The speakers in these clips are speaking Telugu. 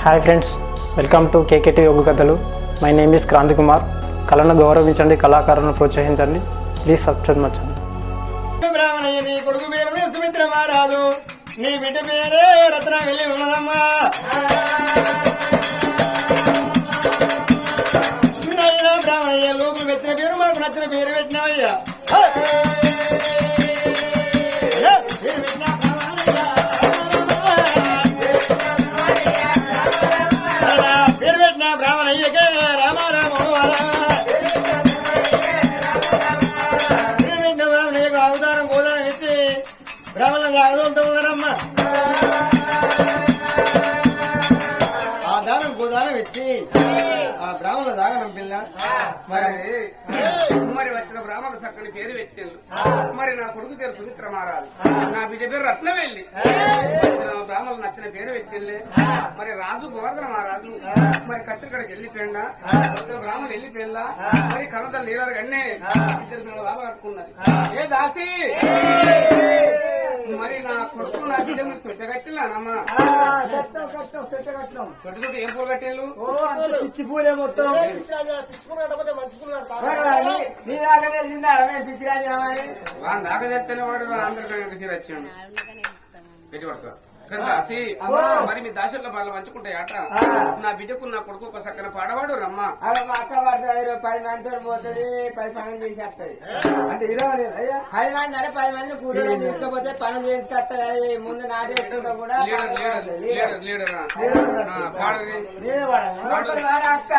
Hi friends, welcome to KKT యోగ కథలు. My name is Kranthi Kumar. కళను గౌరవించండి, కళాకారులను ప్రోత్సహించండి. Please subscribe my channel. Brahmanayya నీ కొడుకు పేరు సుమిత్ర మహారాజు, నీ బిడ్డ పేరే రత్న వెళ్ళి ఉన్నదమ్మా. బ్రాహ్మణయ్య లోకులు పెట్టిన పేరు మాకు నచ్చిన పేరు పెట్టినావయ్యా. పేరు పెట్టిన బ్రాహ్మణయ్యకే రామారామ అవతారం గోదానం ఎత్తి బ్రాహ్మణ జాగ్రత్త ఉన్నారమ్మా. ఆ దానం గోదానం ఇచ్చి ఆ బ్రాహ్మణ దాగనం పిల్ల మరి వచ్చిన బ్రాహ్మణ సక్కని పేరు పెట్టిండు. మరి నా కొడుకు పేరు సుమిత్ర మహారాజు, నా బిడ్డ పేరు రత్నవెల్లి. బ్రాహ్మణులు నచ్చిన పేరు పెట్టిండే. మరి రాజు గోవర్ధన మహారాజు మరి కత్తిరికడికి వెళ్ళిపోయిందా, బ్రాహ్మణులు వెళ్ళిపోయిందా. మరి కన్నతలు నీరారు గన్నే ఇద్దరు పిల్లలు బాబా కట్టుకున్నది. ఏ దాసి మరి నా కొడుకు నా బిడ్డ మీరు చుట్టగట్టినానమ్మా. చుట్టుకుంటే ఏం పూలు కట్టేళ్ళు? పిచ్చి పూలే మొత్తం దాకా తెస్తేనే వాడు అందరికీ వచ్చాడు పెట్టి పడుకో. మరి మీ దాశల్లో వాళ్ళు పంచుకుంటాయట. నా బిడ్డకు నా కొడుకు ఒక సక్కన పాడవాడు రమ్మా. అక్క పడుతుంది, 10 మందితో పోతుంది, 10 పనులు చేసేస్తుంది. అంటే 10 మంది అంటే 10 మందిని కూరలో తీసుకపోతే పనులు చేయించుకొస్తుంది. ముందు నాటేసుకుంటా కూడా లీడరా పాడది అక్క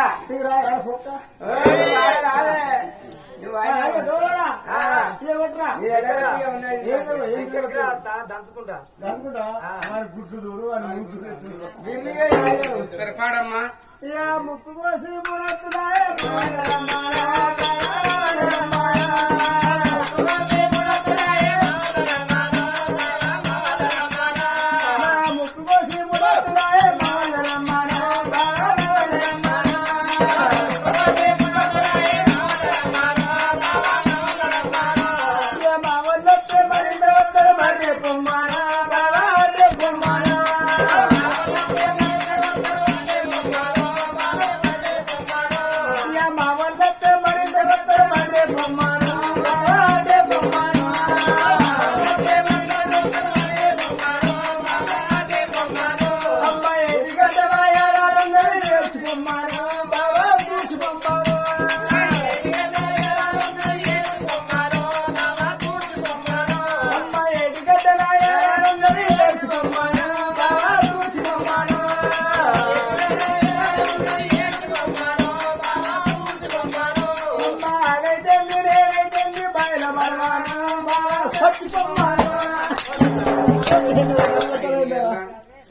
సరే పాడమ్మా. ముక్కు కోసి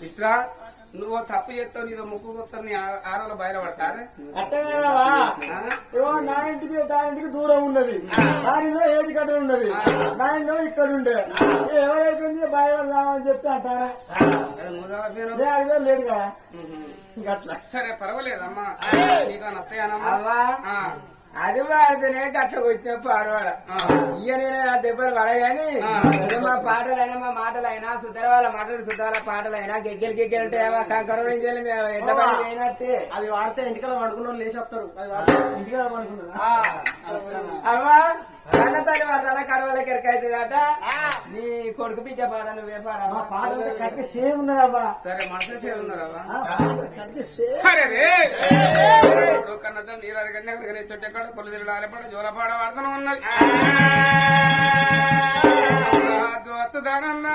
ఇట్లా నువ్వు తప్పు చేస్తావు, నీదో ముక్కు కొత్తని ఆరలో బయలుపడతారే. నా ఇంటికి దూరం ఉన్నది, దానిలో ఏది కట్ట ఉన్నది, దానిలో ఇక్కడ ఉండే ఎవరైతుంది బయలుదేరామని చెప్తే అంటారా లేదు కదా. సరే పర్వాలేదమ్మా, నీకు నస్తాయనమ్మా. అది పాడితేనే గట్లకు వచ్చిన పాడవాడ. ఇక నేను ఆ దెబ్బలు పడగాని మా పాటలైనా మా మాటలైనా సుద్దర వాళ్ళ మాటలు సుద్దాల పాటలైనా గెగ్గెలు గెగ్గెలు అంటే కంకరం ఎంత పని పోయినట్టే. అది వాడితే ఇంటికల పడుకున్న లేచేస్తారు, ఇంటికల పడుకున్నారు. అమ్మా కన్న తల్లి పడతాడా కడవలకి ఎరకైతుందట. నీ కొడుకు పిచ్చ పాడ నువ్వే పాడమ్మా. పాట కట్టి సేమ్ ఉన్నదమ్మా. సరే మనసు చేరున్నారమ్మా. కన్నతో నీరు చుట్టెక్కడ కొలు తిరిగి ఆలపడ జోలపాడ వాడుతూ ఉన్నది. వస్తుందానన్నా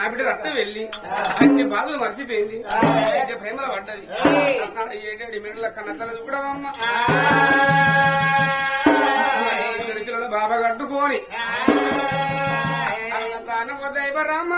నా బిడ్డ రక్తం వెళ్ళి అన్ని బాధలు మర్చిపోయింది అయితే ప్రేమలో పడ్డది ఏడేడి మిడల కన్నతల చూడవమ్మ చరిత్రలో బాబా కట్టుకోని తాను దైవ రామ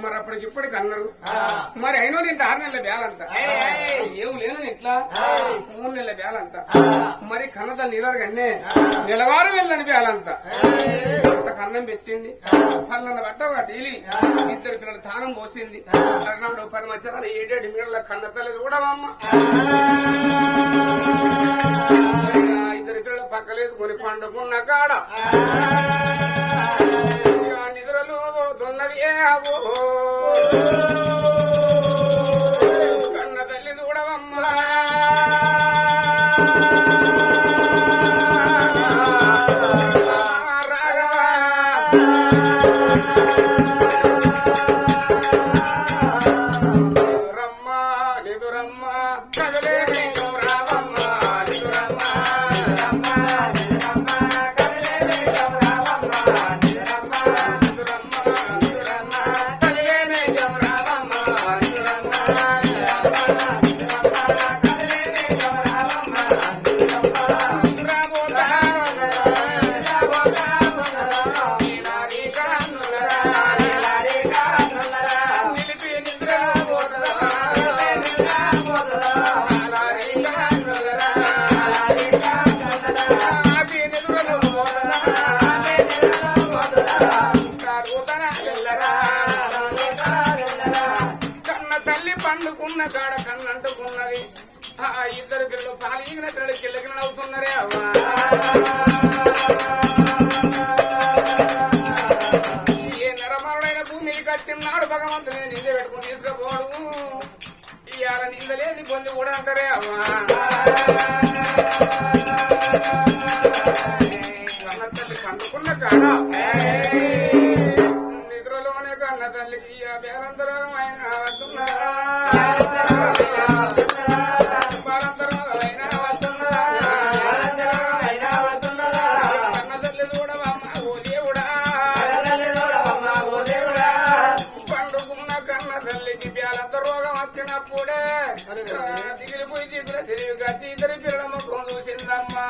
మరి అప్పటికిప్పటికి అన్నారు మరి అయినో నేను 6 నెలల బేలంతా ఏం లేను ఇట్లా 3 నెలల బేలంతా మరి కన్నత నీళ్ళనే నిలవారు వెళ్ళని బేలంతా అంత కన్నం పెట్టింది పల్లన్న బట్ట ఒక డీలి 2 పిల్లల తానం పోసింది 10 మచ్చరాలు 7 మీటర్ల కన్నతలు చూడవమ్మ 2 పిల్లల పక్కలేదు కొని పండుకున్న కాడ నిద్రలు పోతున్నది కన్న తల్లి చూడవమ్మ పండుకున్న కాడ కన్నంటుకున్నది 2 పిల్లలు పాలిగిన పిల్లలు కిల్లకిల అవుతున్నారే అవ్వా ఏ నరమరుడైన భూమికి కట్టినాడు భగవంతుని నింద పెట్టుకుని తీసుకుపోడు ఇవాళ నిందలేని పొంది కూడా అంటారే అవ్వా కన్న తల్లి పండుకున్న కాడ నిద్రలోనే కన్న తల్లికి బేరంతరం వచ్చినప్పుడే దిగిలిపోయి దిగుల తెలివిగా 2 పిల్లల ముఖం చూసిందమ్మా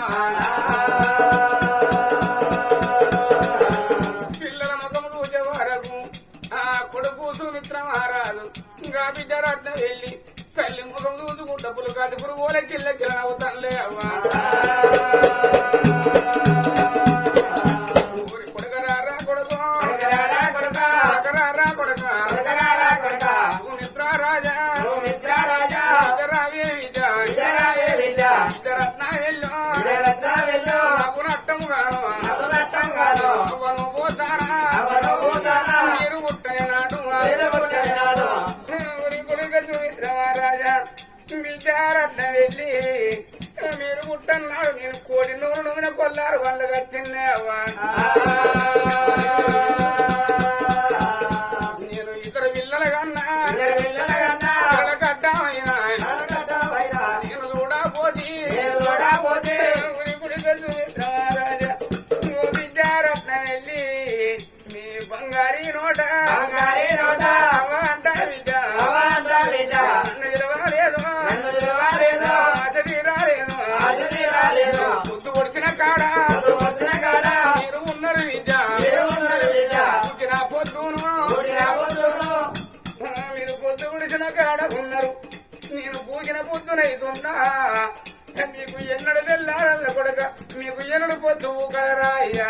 పిల్లల ముఖం చూసే వరకు కొడుకు సుమిత్ర మహారాజు ఇంకా బిడ్డ రత్న వెళ్ళి తల్లి ముఖం చూసుకుంటా పులుకాది పురుగుల కిల్ల అవుతానులే అవ్వా కొడుకరారా కొడుకు కొడుకరారా కొడుక విచారణ వెళ్ళి మీరు ముట్టన్నాడు నేను 1 కోటి నూనె కొల్లారు వాళ్ళు కట్టిందేవా నేను 2 పిల్లల కన్నా కట్టామైనా నేను చూడపోతే విచారణ వెళ్ళి మీ బంగారీ నోట అంట విద్య నన్ను పూసిన కాడ ఉన్నారు నేను పూసిన పొద్దునైతున్నా మీకు ఎన్నడు తెల్లారల్ల కొడక మీకు ఎన్నడు పొద్దు కదరాయ్యా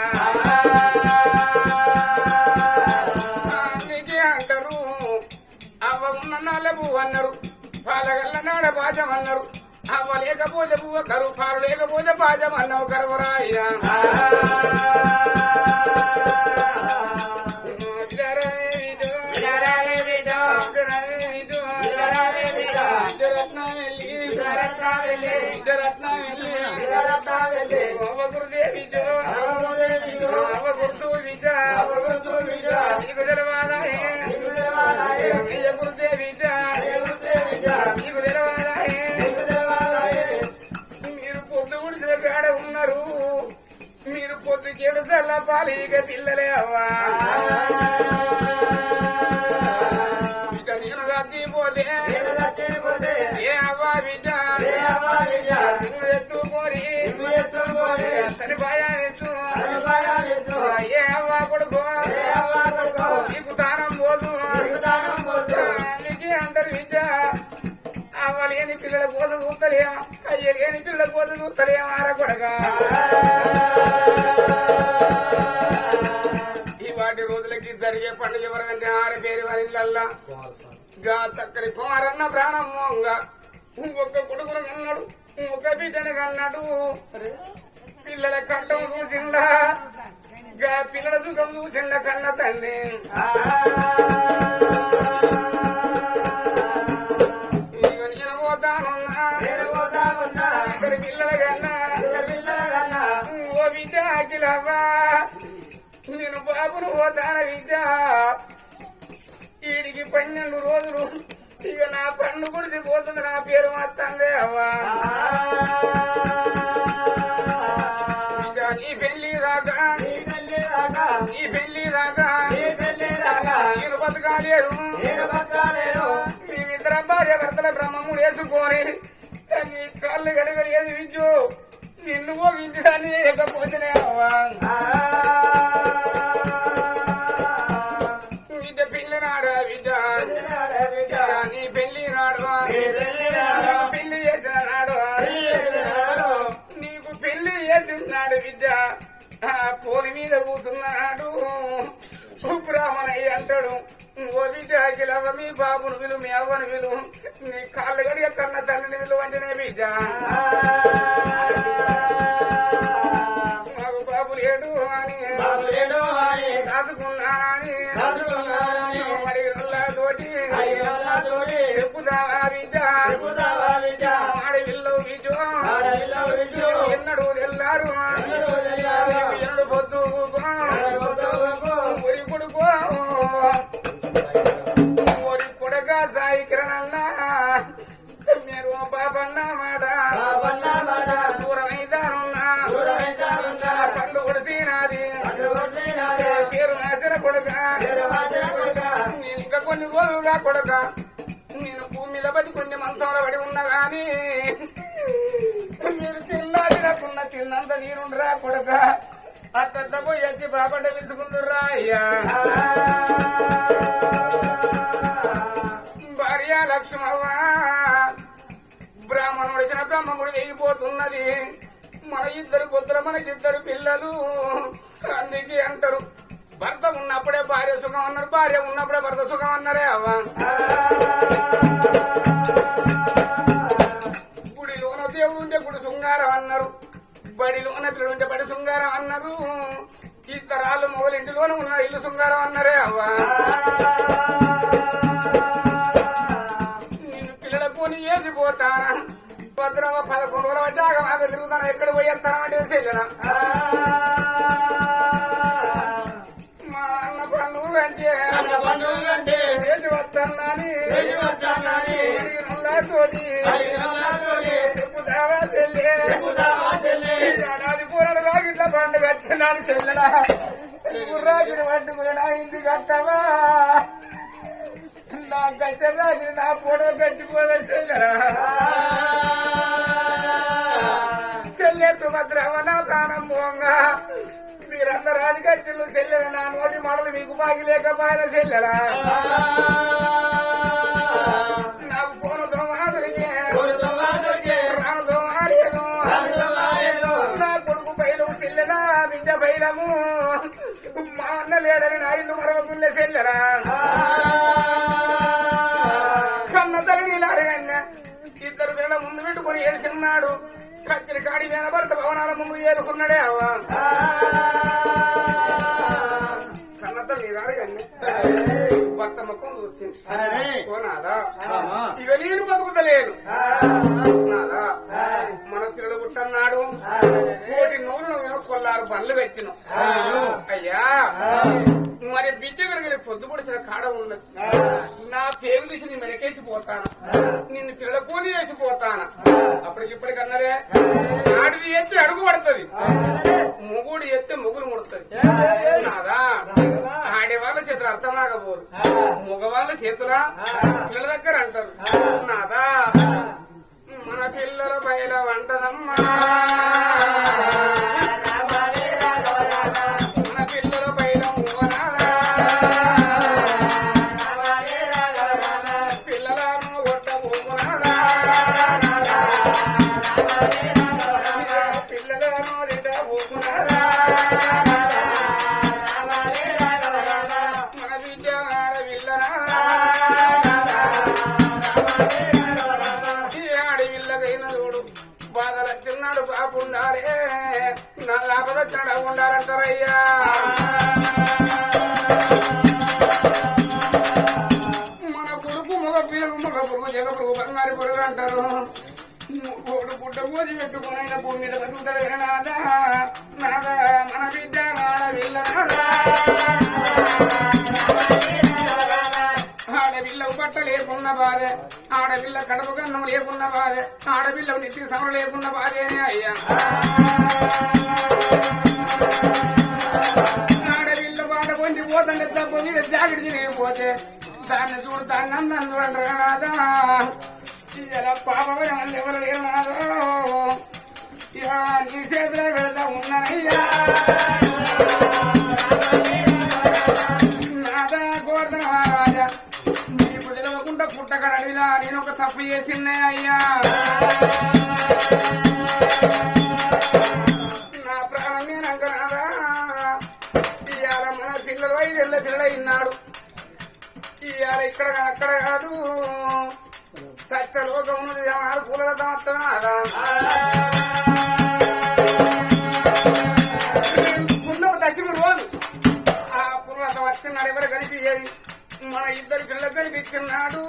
నీకే అంటారు అవ్వ ఉన్న నాళ్ళ పువ్వు అన్నారు పాలగల్ల నాడ పాచం అన్నారు అవ్వ లేకపోతే పువ్వ కరువు పాలు లేకపోతే పాచం అన్నావు కరువురాయ్యా మీరు పొద్దు గుడిసిన కాడ ఉన్నారు మీరు పొద్దుకేడు చల్ల పాలిక పిల్లలే అవ్వా ఇక నేను తగ్గిపోతే ఏ అవ్వా బిడ్డ ఎత్తుకోరి సరిపాయా ఎత్తు ఏ అవ్వా కొడుకో నీకు దానం పోదు నీకే అంటారు విద్య అవ్వలేని పిల్లల కోత చూస్తలేమా అయ్యలేని పిల్లల కోత చూస్తలేమా కొడగా ఈ వాటి రోజులకి జరిగే పండుగ ఎవరంటే ఆరు పేరు వారిల్లల్లా గా చక్కని కుమారన్న ప్రాణంగా ఒక్క కొడుకును కన్నాడు ఒక బిడ్డను కన్నాడు పిల్లల కంఠం చూసిండా గా పిల్లల సుఖం చూసిండ కన్న తండ్రి నేను పోతానున్నా పిల్లల కన్నా ఓ బిడ్డ అఖిలవ్వా నేను బాబును పోతాన విద్య వీడికి 12 రోజులు ఇక నా పండు గుడిసి పోతుంది నా పేరు మాత్తందే అవ్వా ఇక నీ పెళ్లి రాగా నేను బతకాలేదు మేమిద్దరం భార్య భర్తల బ్రహ్మము వేసుకొని నీ కాళ్ళు గడగలేదు విద్యు నిన్ను పోగించడాన్ని లేకపోతేనే అవ్వా బిడ్డ పెళ్లి నాడా బిడ్డ నీ పెళ్లి నాడు పెళ్లి చేసిన నాడు నీకు పెళ్లి చేసినాడు బిడ్డ పోలి మీద కూర్చున్నాడు బ్రాహ్మణయ్య అంటాడు ఓ బిడ్డ అఖిలవ్వ మీ బాబును విలు మీ అవ్వను విలు నీ కాళ్ళు గడియ కన్న తల్లిని విలు అంటేనే బిడ్డ మాకు బాబు లేడు అని కాదుకున్నానని మరి తోటి చెప్పుదావా బిడ్డ ఆడవిల్లో బిజు ఎన్నడు తెల్లారు ఎన్నడు పొద్దు ఒరి కొడుకో ఒరి కొడక సాయి కిరణన్నా మీరు పాపన్న మాట దూరమైదానున్నా పండు కొడిసినాది పేరు నాచిన కొడక నేను ఇంకా కొన్ని రోజులుగా కొడక నేను భూమి మీద పడి కొన్ని మంచంలో పడి ఉన్నా గాని మీరు తిన్నాకున్న తిన్నంత నీరుండ్రా కొడక అత్తంత పోయి వచ్చి బాపంట పిలుచుకుంటుర్రా అయ్యా భార్య లక్ష్మవ్వ బ్రాహ్మణుడు వచ్చిన బ్రహ్మముడు వేగిపోతున్నది మన ఇద్దరు పొద్దుల మనకిద్దరు పిల్లలు అందుకే అంటారు భర్త ఉన్నప్పుడే భార్య సుఖం అన్నారు భార్య ఉన్నప్పుడే భర్త సుఖం అన్నారే అవ్వా గుడిలోన దేవుడు ఉంటే గుడి శృంగారం అన్నారు బడిలోన పిల్లలు ఉంటే బడి శృంగారం అన్నారు ఇద్దరాళ్ళు మొగలింటిలోనే ఉన్న ఇల్లు శృంగారం అన్నారే అవ్వా నేను పిల్లల కొని వేసిపోతానా భద్రమ 11 రోజుల వచ్చాక మాకు తిరుగుతాను ఎక్కడ పోయేస్తానంటే చెల్లెనా మా అన్న పండుగ అంటే చేసి వస్తానని తోటి చెప్పుదావా చెల్లి కూరలు రాగిట్ల పండుగ వచ్చినాడు చెల్లెనా రాగిన పట్టుకున్నా ఇంటికి వస్తావా నా గట్ట రాగిన నా ఫోటో కట్టిపోవే చెల్లెనా చెల్లెట్టు భద్రమ నా ప్రాణం పోంగా మీరందరూ రాజకచ్చిళ్ళు చెల్లెల నా నోటి మాటలు మీకు బాగిలేకపోయిన చెల్లెలా లేడని నా ఇల్లు మరవకుల్లే చెల్లెరా కన్న తల్లి నీలారగన్న ఇద్దరు పిల్లల ముందు పెట్టుకుని ఏడుచున్నాడు కత్తిరి కాడి మీద భర్త భవనాల ముందు ఏలుకున్నాడే అవ్వ కన్నతల్లి నీలారగన్న భర్త ముఖం చూసింది నాదా ఇక నేను బతుకుతలేదు నాదా మన పిల్లలు పుట్టన్నాడు కోటి నూనె కొల్లారు బండ్లు పెట్టిన అయ్యా మరి బిడ్డ కలిగిన పొద్దు పొడిసిన కాడ ఉన్నది నా పేరు తీసి నీ మెడకేసి పోతాను నిన్ను పిల్లల కూని వేసి పోతాను అప్పటికిప్పటికన్నారే ఆడిది ఎత్తి అడుగు పడుతుంది మొగుడు ఎత్తే మొగులు ముడుతుంది నాదా ఆడేవాళ్ళ చేతులు అర్థం రాకపోరు మగవాళ్ళ చేతుల పిల్లల దగ్గర అంటారు నాదా మన పిల్లల బయల వంటదమ్మా మన పిల్లల బయల పిల్లలను కొట్ట పోకునారా పిల్లలను రిట పోకునారా మన విద్య ఆడవిల్లరా ఆడవిల్లకైన చూడు బాధల తిన్నాడు పాపు ఉండాలి నా లాభద చెడ ఉండాలంటారయ్యా మన కొడుకు మగ పిల్లలు మగ పురుగు జగ పురుగు బంగారు పురుగు అంటారు కోడు పుట్ట పూజ పెట్టుకున్న భూమి మీద బతుకుతాడు నాదా నాదా మన బిడ్డ ఆడవిల్లరా ఆడపిల్లకు బట్ట లేకున్న బాధ ఆడపిల్ల కడుపు కన్నం లేకున్న బాధ ఆడపిల్లకు నిత్య సమరం లేకున్న బాధేనే అయ్యా ఆడపిల్ల బాట పొంది పోతంటే తప్పు మీద జాగ్రత్త తిరిగిపోతే దాన్ని చూడు దాన్ని అందం చూడండి రాదా ఇలా పాపమే మళ్ళీ ఎవరు లేరు నాదో ఇక నీ చేతిలో వెళ్తా ఉన్నానయ్యా నాదా గోర్ధన రాజా నీకు తెలియకుండా పుట్టకడవిలా నేను ఒక తప్పు చేసిందే అయ్యా నా ప్రాణం నేనంక నాదా ఇవాళ మన పిల్లలు 5 ఏళ్ళ పిల్లలు అయినాడు ఇవాళ ఇక్కడ అక్కడ కాదు సత్యలోకం ఉన్నది పూలలతో వస్తున్నాదా పుణ్యము దశమి రోజు ఆ పుల్లలతో వస్తున్నాడు ఎవరు కనిపించేది మన ఇద్దరు పిల్లలు కనిపించినాడు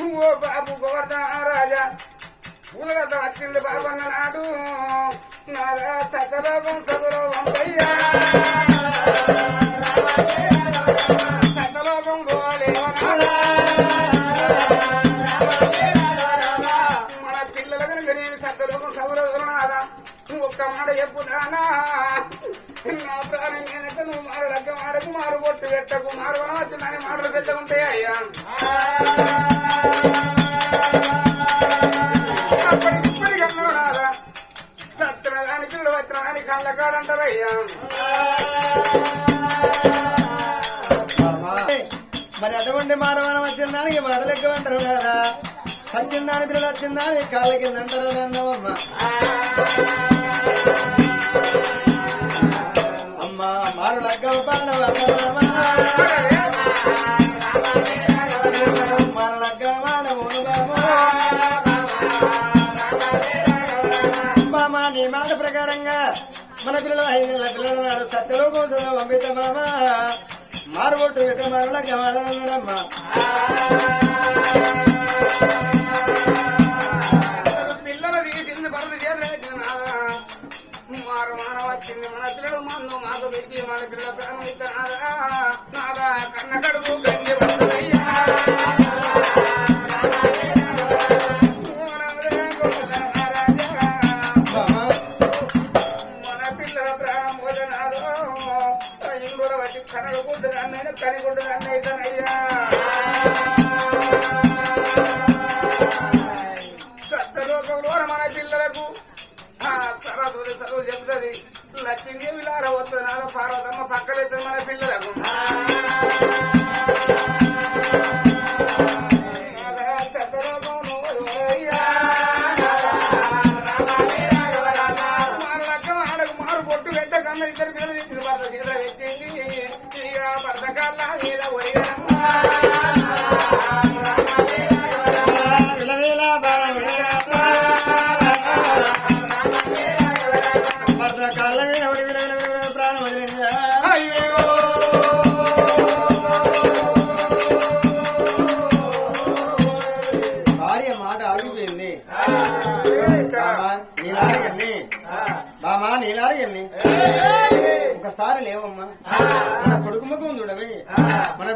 ఓ బాబు గోవర్ధన రాజా పూలలతో వచ్చింది బాబు అన్నాడు నాదా సతలోకం సదులోకం అయ్యా సతలోకం గోలేవనాడా మన పిల్లల కనుక నేను సతలోకం సదులోకనాదా ఒక్క మాట చెప్పుదానా నా ప్రాణం నేనక నువ్వు మారు లగ్గ మాడకు మారు బొట్టు పెట్టకు మారు వచ్చిందని మాటలు పెద్దగుంటాయి అయ్యా అప్పటికిప్పటికన్నారు నాదా సత్యన దాని పిల్లలు వచ్చిన దాని కళ్ళకాడంటారయ్యా మరి అటువంటి మానవనం వచ్చిన దానికి మాటలెక్కమంటారు కదా సత్యం దాని పిల్లలు వచ్చిన దాని కాళ్ళ కింద అంటారు అన్నవమ్మ అమ్మ మారు లగ్గ మార లగ్గ మామ నీ మాట ప్రకారంగా మన పిల్లలు 5 నెలల పిల్లలు నాడు సత్యలోకం పంపితే మామ మారుబొట్టు పెట్టే మారులకి అన్నాడమ్మా పిల్లలు తీసింది భరత చేతులు మారు మాన వచ్చింది మన పిల్లలు మందు మాకు పెట్టి మన పిల్లల ప్రాణం ఇస్తారా నాదా కన్న కడుపు గంజి పడుతుందయ్యా మన పిల్లల ప్రాణం భోజనాలు ఇందులో బట్టి కనగొడ్డు దాన్ని కనిగొడ్డు దాన్ని అయితేనయ్యా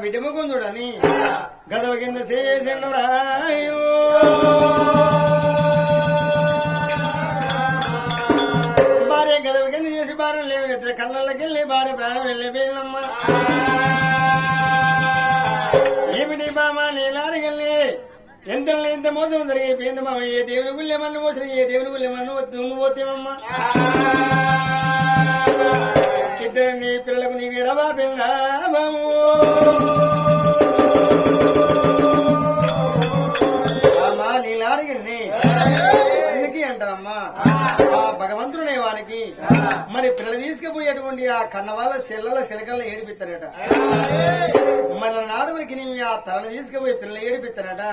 బిడ్డ ముఖం చూడని గదవ కింద చేసిండు రాయో భార్య గదవ కింద చేసి భార్య లేవు కళ్ళకి వెళ్ళి భార్య ప్రాణం వెళ్ళిపోయిందమ్మా ఏమిటి బామా నీలారికెళ్ళి ఎంత మోసం జరిగిపోయింది మామ ఏ దేవుని గుళ్ళేమన్నా మోసం ఏ దేవుని గుళ్ళేమన్నా నువ్వు పోతేమమ్మా ఇద్దరు నీ పిల్లలకు నీ ఎడవా పిల్లాము అమ్మా నీలారికెళ్ళి ఎందుకు అంటారమ్మా ఆ భగవంతుడే వానికి మరి పిల్లలు తీసుకుపోయేటువంటి ఆ కన్నవాళ్ళ చెల్లెల చిలకల్లో ఏడిపిస్తారట మన నాడవరికి నీవి ఆ తలను తీసుకుపోయి పిల్లలు ఏడిపిస్తారట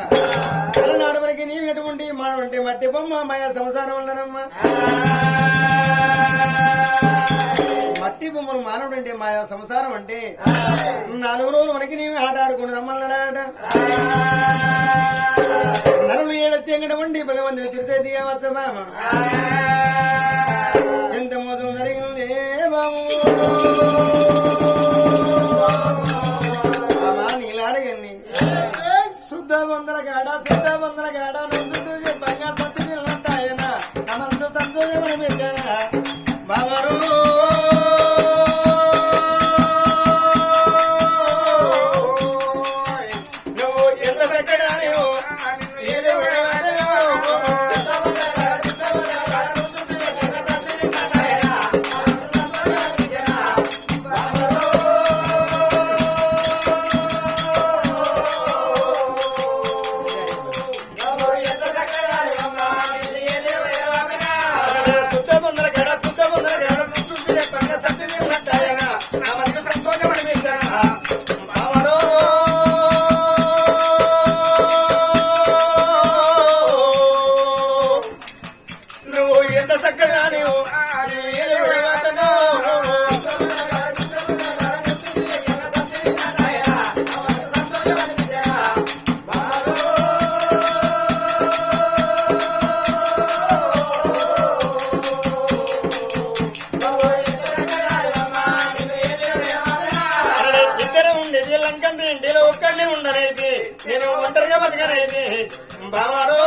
తల నాడవరికి నీవి ఎటువంటి మానంటే మట్టి బొమ్మ మాయా సంసారం ఉండనమ్మా మట్టి బొమ్మను మానవుడు అంటే మాయా సంసారం అంటే 4 రోజులు మనకి నీవి ఆట ఆడుకుని రమ్మన్నాడట నరులు ఏడెత్తి ఎంగడమండి భగవంతుని తిరితే దిగవచ్చు మామ ఎంత మోసం జరిగింది బాబు అమ్మా నీలాడగన్ని శుద్ధ వందల గాడ నుండి బంగారు సత్తి నిలబడతాయన నమస్సు తండ్రి పెట్టానా బాబరు నువ్వు ఎంత చక్కగా ఇంటిలో ఒక్కడిని ఉండనైతే నేను ఒంటరిగా బతకనైతే బావాడో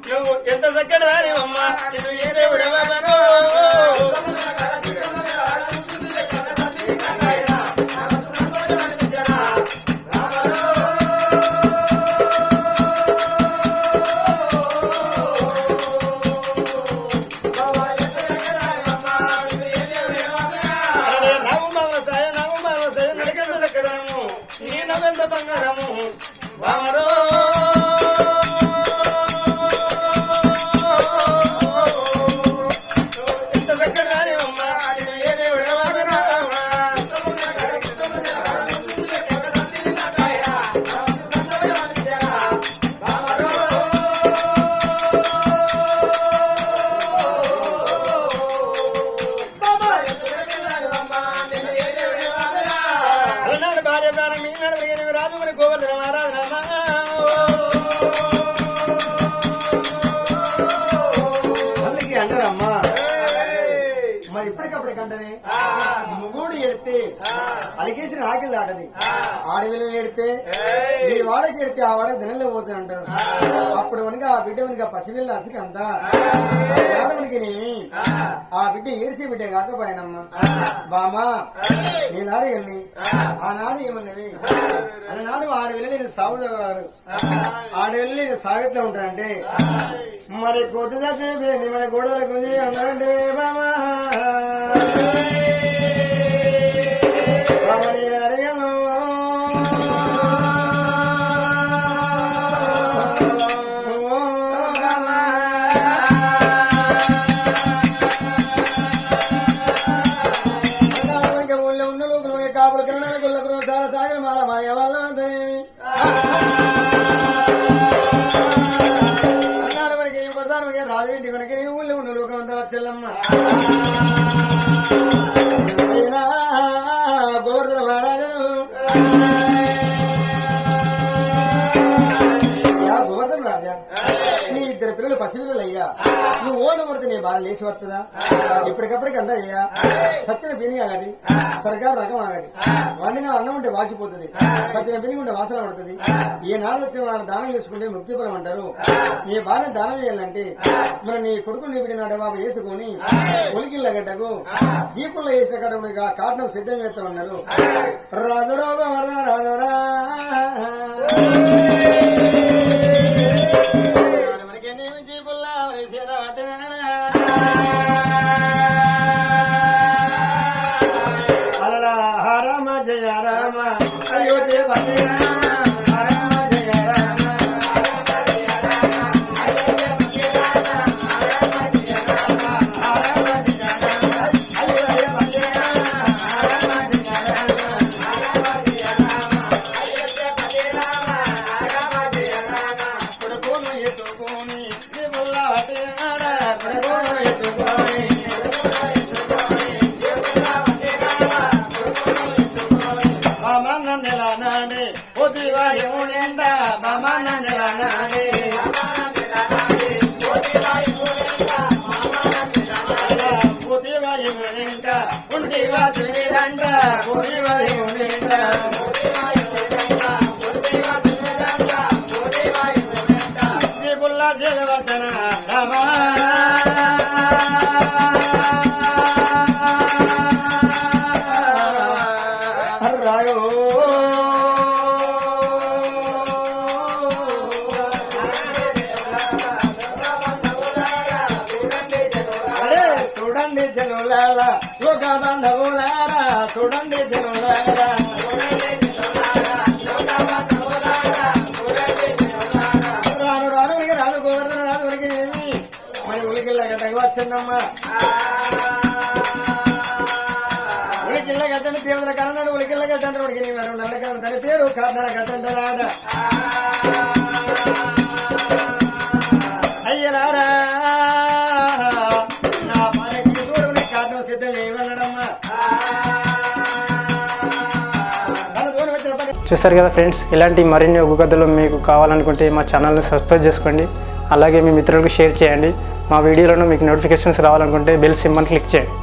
నువ్వు ఎంత చక్కటి వారివమ్మా నువ్వు ఏ దేవుడెవరో బంగారము బామరో ఎంత చక్కగానే అమ్మా ఏ దేవుడు అలనాడు భార్య ప్రాణం మీనాడు రాదు మరి గోవర్ధన మహారాజు అందుకే అంటారమ్మా మరి ఇప్పటికప్పటికంటనే ముగ్గుడు ఎడితే అలిగేసిన ఆకిలి దాటది ఆడవిలో ఎడితే ఈ వాడకి ఎడితే ఆ వాడకి దినంలో పోతుంది అంటారు అప్పుడు మనకి ఆ బిడ్డ మనకి పసిపిల్ల అసికి అంతా మనకి ఆ బిడ్డ ఏడిసే బిడ్డ కాకపోయానమ్మా బామా నేనాడు వెళ్ళి ఆనాడు ఏమన్నది అన్నాడు ఆడవిలో నేను సాగు చదవరారు ఆడవిల్లి నేను సాగట్లో ఉంటానంటే మరి కొద్దిగా సేపే మన గోడల గుంజి అన్నారంటే బామా కాపులు కిరణాల గుళ్ళకు చాలా సాగర మాల మాయ వాళ్ళ అంతేమి అన్నాడు మనకి ఏం ప్రధాన రాజు ఇంటి మనకి ఊళ్ళో ఉన్న లోకమంతా చెల్లమ్మ గోవర్ధన మహారాజను గోవర్ధన రాజా నీ ఇద్దరు పిల్లలు పసిపిల్లలు అయ్యా నువ్వు ఓన వరద నీ భార్య వేసి వస్తుందా ఇప్పటికప్పటికి అంట అయ్యా సచ్చిన పిని ఆగది సర్కారు రకం ఆగది వండిన అన్నం ఉంటే వాసిపోతుంది సచ్చిన పిని ఉంటే వాసన పడుతుంది ఏ నాడు వచ్చిన వాళ్ళు దానం చేసుకుంటే ముక్తి ఫలం అంటారు నీ భార్య దానం చేయాలంటే మరి నీ కొడుకు నీ నాడు బాబు వేసుకొని ఉలికిళ్ళ గడ్డకు జీపుల్లో వేసిన కడ కాటం సిద్ధం చేస్తామన్నారు రాజురోగం వరద రాజురా జీపుల్లా వేసేదా అలలా రామ జయ రామ అయోధ్య పతి రామ రామ జయ రామ చూడండి జనులారా లోక బంధువులారా చూడండి జనులారా రాను రాను రాను గోవర్ధన రాను వరకు మరి ఉలికిళ్ళ గడ్డకి వచ్చిందమ్మా ఉలికిళ్ళ గడ్డని తీవ్ర కన్నడు ఉలికిళ్ళ గడ్డ ఉడికి మీరు నల్లకరణ తన పేరు కన్నడ గడ్డంటారా అయ్యలారా చూసారు కదా ఫ్రెండ్స్, ఇలాంటి మరిన్ని ఒగ్గు కథలు మీకు కావాలనుకుంటే మా ఛానల్ని సబ్స్క్రైబ్ చేసుకోండి. అలాగే మీ మిత్రులకు షేర్ చేయండి. మా వీడియోలను మీకు నోటిఫికేషన్స్ రావాలనుకుంటే బెల్ సింబల్ క్లిక్ చేయండి.